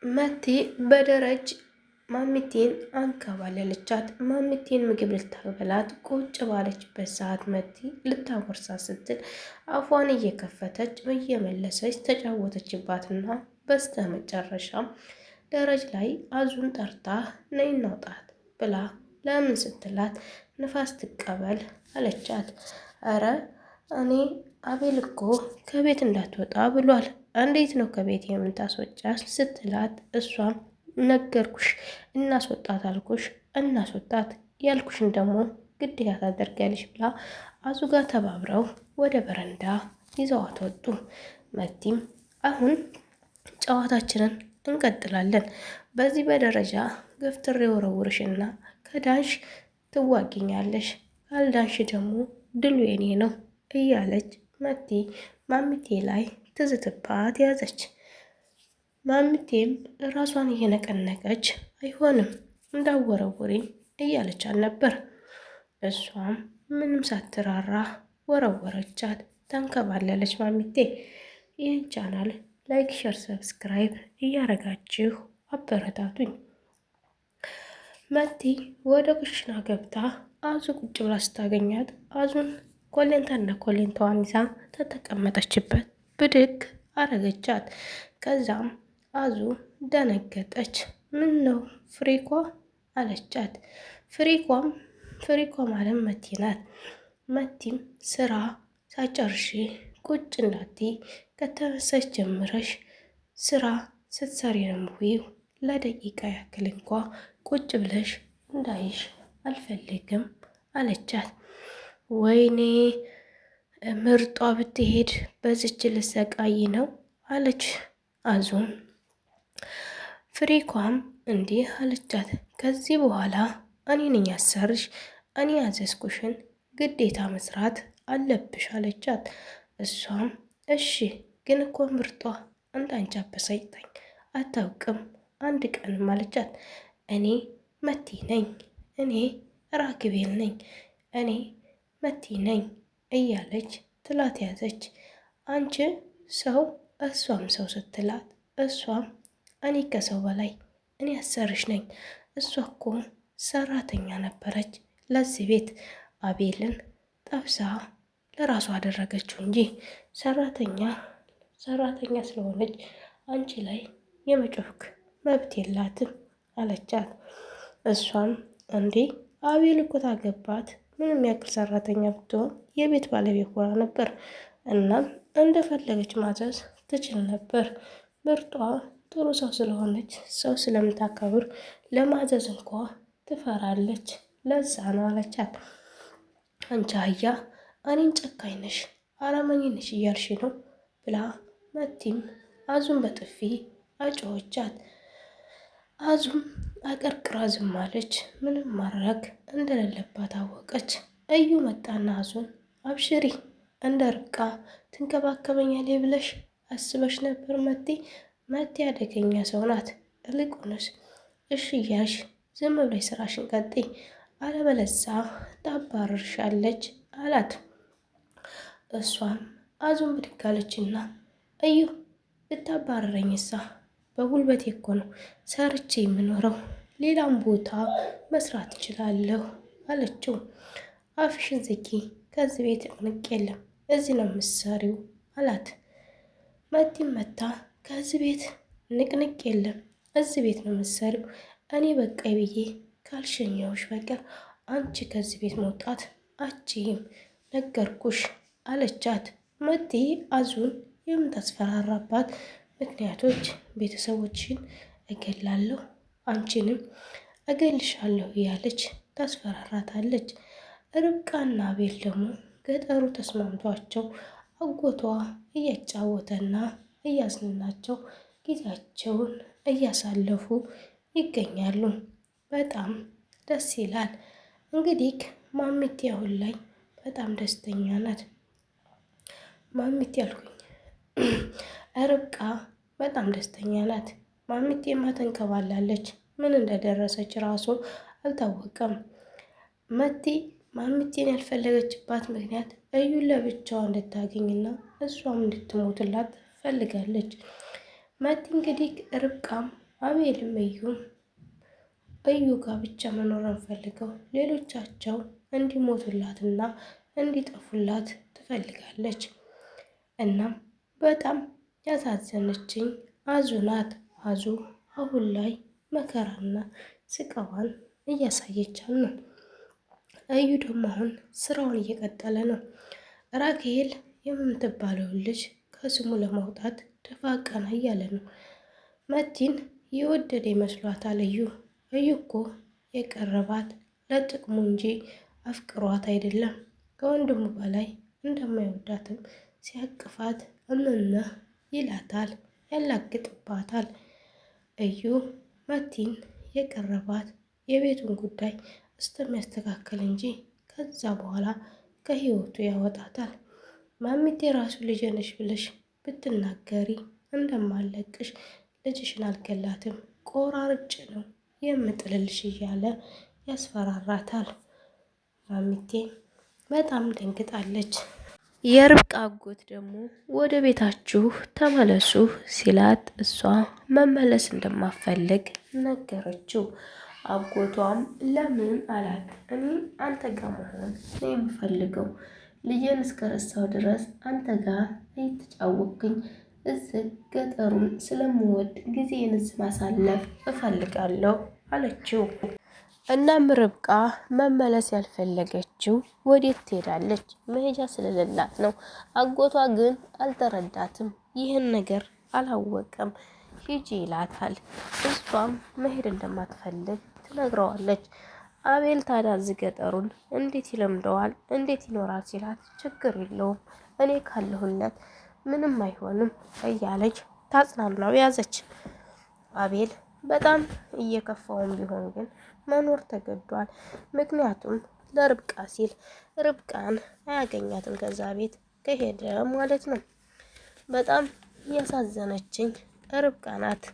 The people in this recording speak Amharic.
መቲ በደረጅ ማሚቴን አንከባለለቻት። ማሚቴን ምግብ ልታበላት ቁጭ ባለችበት ሰዓት መቲ ልታጎርሳት ስትል አፏን እየከፈተች እየመለሰች ተጫወተችባትና በስተ መጨረሻም ደረጅ ላይ አዙን ጠርታ ነይ እናውጣት ብላ ለምን ስትላት ንፋስ ትቀበል አለቻት። አረ እኔ አቤል እኮ ከቤት እንዳትወጣ ብሏል። እንዴት ነው ከቤት የምታስወጫት ስትላት እሷም ነገርኩሽ እናስወጣት አልኩሽ እናስወጣት ያልኩሽን ደግሞ ግዴታ ታደርጊያለሽ ብላ አዙ ጋር ተባብረው ወደ በረንዳ ይዘዋት ወጡ። መቲም አሁን ጨዋታችንን እንቀጥላለን፣ በዚህ በደረጃ ገፍትሬ ወረውርሽና ከዳንሽ ትዋጊኛለሽ፣ ካልዳንሽ ደግሞ ድሉ የኔ ነው እያለች መቲ ማሚቴ ላይ ትዝትባት ያዘች። ማሚቴም ራሷን እየነቀነቀች አይሆንም እንዳወረውሪኝ እያለቻት ነበር። እሷም ምንም ሳትራራ ወረወረቻት። ተንከባለለች ማሚቴ። ይህን ቻናል ላይክ፣ ሸር፣ ሰብስክራይብ እያረጋችሁ አበረታቱኝ። መቲ ወደ ኩሽና ገብታ አዙ ቁጭ ብላ ስታገኛት አዙን ኮሌንታና ኮሌንታዋን ይዛ ተተቀመጠችበት ብድግ አረገቻት። ከዛም አዙ ደነገጠች። ምን ነው ፍሪኳ አለቻት። ፍሪኳ ማለት መቲ ናት። መቲም ስራ ሳጨርሽ ቁጭ እንዳትይ ከተመሰች ጀምረሽ ስራ ስትሰሪ ነው የምውይው፣ ለደቂቃ ያክል እንኳ ቁጭ ብለሽ እንዳይሽ አልፈልግም አለቻት። ወይኔ ምርጧ ብትሄድ በዝች ልሰቃይ ነው አለች አዙን። ፍሬኳም እንዲህ አለቻት፣ ከዚህ በኋላ እኔ ነኝ ያሰርሽ፣ እኔ ያዘዝኩሽን ግዴታ መስራት አለብሽ አለቻት። እሷም እሺ ግን እኮ ምርጧ እንዳንቺ አበሳጭታኝ አታውቅም አንድ ቀንም አለቻት። እኔ መቲ ነኝ፣ እኔ ራግቤል ነኝ፣ እኔ መቲ ነኝ እያለች ትላት ያዘች። አንቺ ሰው እሷም ሰው ስትላት እሷም እኔ ከሰው በላይ እኔ አሰርሽ ነኝ፣ እሷ እኮ ሰራተኛ ነበረች ለዚህ ቤት አቤልን ጠብሳ ለራሷ አደረገችው እንጂ ሰራተኛ ስለሆነች አንቺ ላይ የመጮክ መብት የላትም አለቻት። እሷም እንዴ አቤል እኮ ታገባት ምንም ያክል ሰራተኛ ብትሆን የቤት ባለቤት ሆና ነበር። እናም እንደፈለገች ማዘዝ ትችል ነበር። ምርጧ ጥሩ ሰው ስለሆነች ሰው ስለምታከብር ለማዘዝ እንኳ ትፈራለች። ለዛ ነው አለቻት። አንቺ አህያ እኔን ጨካኝ ነሽ አረመኔ ነሽ እያልሽ ነው ብላ መቲም አዙን በጥፊ አጮኸቻት። አዙም አቀርቅራ ዝም አለች። ምንም ማድረግ እንደሌለባት አወቀች። እዩ መጣና አዙን አብሽሪ እንደ ርብቃ ትንከባከበኛለች ብለሽ አስበሽ ነበር መቲ አደገኛ ሰው ናት። ይልቁንስ እሺ እያልሽ ዝም ብለሽ ስራሽን ቀጥይ፣ አለበለዚያ ታባርርሻለች አላት። እሷም አዙን ብድግ አለችና እዩ ልታባረረኝሳ በጉልበቴ እኮ ነው ሰርቼ የምኖረው፣ ሌላም ቦታ መስራት እችላለሁ አለችው። አፍሽን ዝጊ፣ ከዚህ ቤት ንቅ የለም እዚህ ነው የምትሰሪው አላት። መቲም መታ ከዚህ ቤት ንቅንቅ የለም እዚህ ቤት ነው የምትሰሪው፣ እኔ በቃይ ብዬ ካልሸኘሁሽ በቀር አንቺ ከዚህ ቤት መውጣት አችይም ነገርኩሽ አለቻት። መቲ አዙን የምታስፈራራባት ምክንያቶች ቤተሰቦችን እገላለሁ አንቺንም እገልሻለሁ እያለች ታስፈራራታለች። ርብቃና አቤል ደግሞ ገጠሩ ተስማምቷቸው አጎቷ እያጫወተና እያዝናናቸው ጊዜያቸውን እያሳለፉ ይገኛሉ። በጣም ደስ ይላል። እንግዲህ ማሚቴ አሁን ላይ በጣም ደስተኛ ናት። ማሚቴ አልኩኝ ርብቃ በጣም ደስተኛ ናት። ማሚቴማ ተንከባላለች። ምን እንደደረሰች ራሱ አልታወቀም። መቲ ማሚቴን ያልፈለገችባት ምክንያት እዩን ለብቻዋ እንድታገኝና እሷም እንድትሞትላት ፈልጋለች። መቲ እንግዲህ ርብቃም አቤልም እዩ ጋር ብቻ መኖር ፈልገው ሌሎቻቸው እንዲሞቱላትና እንዲጠፉላት ትፈልጋለች። እናም በጣም ያሳዘነችኝ አዙ ናት። አዙ አሁን ላይ መከራና ስቃዋን እያሳየቻል ነው። እዩ ደግሞ አሁን ስራውን እየቀጠለ ነው። ራኬል የምትባለውን ልጅ ከስሙ ለማውጣት ደፋ ቀና እያለ ነው። መቲን የወደደ ይመስሏታል። እዩ እኮ የቀረባት ለጥቅሙ እንጂ አፍቅሯት አይደለም። ከወንድሙ በላይ እንደማይወዳትም ሲያቅፋት እምነህ ይላታል፣ ያላግጥባታል። እዩ መቲን የቀረባት የቤቱን ጉዳይ እስከሚያስተካክል እንጂ ከዛ በኋላ ከህይወቱ ያወጣታል። ማሚቴ ራሱ ልጄ ነሽ ብለሽ ብትናገሪ እንደማለቅሽ ልጅሽን አልገላትም፣ ቆራርጭ ነው የምጥልልሽ እያለ ያስፈራራታል። ማሚቴ በጣም ደንግጣለች። የርብቃ አጎት ደግሞ ወደ ቤታችሁ ተመለሱ ሲላት እሷ መመለስ እንደማፈልግ ነገረችው። አጎቷም ለምን አላት። እኔ አንተ ጋር መሆን ነው የምፈልገው፣ ልጄን እስከረሳው ድረስ አንተ ጋር እየተጫወትኩኝ እዚህ ገጠሩን ስለምወድ ጊዜን እዚህ ማሳለፍ እፈልጋለሁ አለችው። እናም ርብቃ መመለስ ያልፈለገችው ወዴት ትሄዳለች? መሄጃ ስለሌላት ነው። አጎቷ ግን አልተረዳትም፣ ይህን ነገር አላወቀም። ሂጂ ይላታል። እሷም መሄድ እንደማትፈልግ ትነግረዋለች። አቤል ታዲያ እዚህ ገጠሩን እንዴት ይለምደዋል? እንዴት ይኖራል ሲላት ችግር የለውም እኔ ካለሁለት ምንም አይሆንም እያለች ታጽናናው ያዘች። አቤል በጣም እየከፋውም ቢሆን ግን መኖር ተገዷል። ምክንያቱም ለርብቃ ሲል ርብቃን አያገኛትም ከዛ ቤት ከሄደ ማለት ነው። በጣም ያሳዘነችኝ ርብቃ ናት።